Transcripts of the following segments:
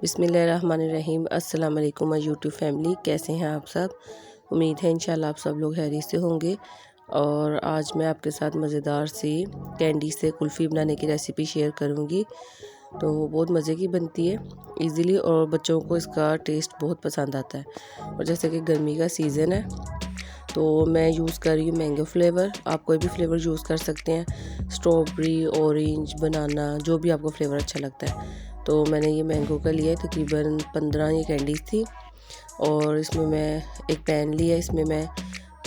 बिस्मिल्लाहिर्रहमानिर्रहीम। अस्सलाम वालेकुम यूट्यूब फैमिली, कैसे हैं आप सब। उम्मीद है इंशाल्लाह आप सब लोग खैरियत से होंगे। और आज मैं आपके साथ मज़ेदार सी कैंडी से कुल्फ़ी बनाने की रेसिपी शेयर करूंगी। तो बहुत मज़े की बनती है इजीली, और बच्चों को इसका टेस्ट बहुत पसंद आता है। और जैसे कि गर्मी का सीज़न है तो मैं यूज़ कर रही हूँ मैंगो फ्लेवर। आप कोई भी फ्लेवर यूज़ कर सकते हैं, स्ट्रॉबेरी, ऑरेंज, बनाना, जो भी आपको फ्लेवर अच्छा लगता है। तो मैंने ये मैंगो का लिया है, तकरीबन 15 ये कैंडीज़ थी। और इसमें मैं एक पैन लिया, इसमें मैं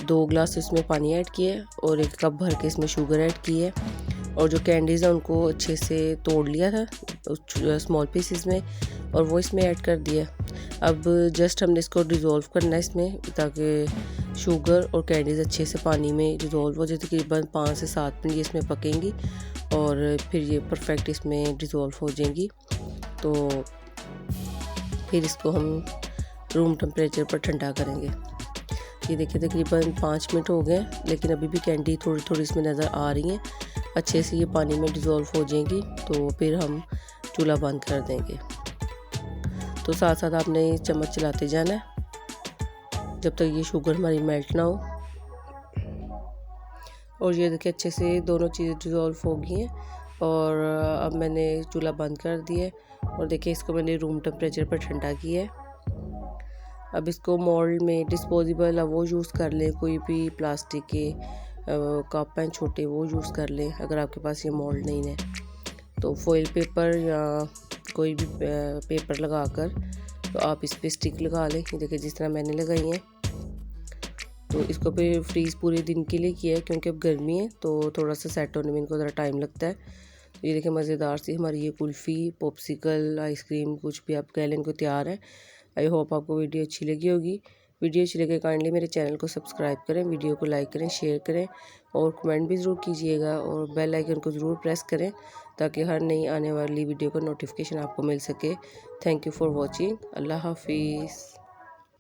2 ग्लास इसमें पानी ऐड किए और 1 कप भर के इसमें शुगर ऐड की है। और जो कैंडीज़ है उनको अच्छे से तोड़ लिया था स्मॉल पीसेस में, और वो इसमें ऐड कर दिया। अब जस्ट हमने इसको डिज़ोल्व करना है इसमें, ताकि शुगर और कैंडीज़ अच्छे से पानी में डिज़ोल्व हो जाए। तकरीबन 5 से 7 मिनट इसमें पकेंगी और फिर ये परफेक्ट इसमें डिज़ोल्व हो जाएंगी। तो फिर इसको हम रूम टेम्परेचर पर ठंडा करेंगे। ये देखिए तकरीबन 5 मिनट हो गए, लेकिन अभी भी कैंडी थोड़ी थोड़ी इसमें नज़र आ रही हैं। अच्छे से ये पानी में डिज़ोल्व हो जाएंगी तो फिर हम चूल्हा बंद कर देंगे। तो साथ साथ आपने चम्मच चलाते जाना है जब तक ये शुगर हमारी मेल्ट ना हो। और ये देखिए अच्छे से दोनों चीज़ें डिज़ोल्व हो गई हैं। और अब मैंने चूल्हा बंद कर दिया है और देखिए इसको मैंने रूम टेम्परेचर पर ठंडा किया है। अब इसको मोल्ड में डिस्पोजेबल वो यूज़ कर लें, कोई भी प्लास्टिक के कप हैं छोटे, वो यूज़ कर लें अगर आपके पास ये मोल्ड नहीं है। तो फॉइल पेपर या कोई भी पेपर लगाकर तो आप इस पर स्टिक लगा लें। ये देखिए जिस तरह मैंने लगाई है। तो इसको फिर फ्रीज़ पूरे दिन के लिए किया है, क्योंकि अब गर्मी है तो थोड़ा सा सेट होने में इनको ज़रा टाइम लगता है। तो ये देखिए मज़ेदार सी हमारी ये कुल्फ़ी, पॉप्सिकल, आइसक्रीम, कुछ भी आप कह लें, इनको तैयार है। आई होप आपको वीडियो अच्छी लगी होगी। वीडियो अच्छी लगे काइंडली मेरे चैनल को सब्सक्राइब करें, वीडियो को लाइक करें, शेयर करें और कमेंट भी ज़रूर कीजिएगा। और बेल आइकन को ज़रूर प्रेस करें ताकि हर नई आने वाली वीडियो का नोटिफिकेशन आपको मिल सके। Thank you for watching. अल्लाह हाफिज़।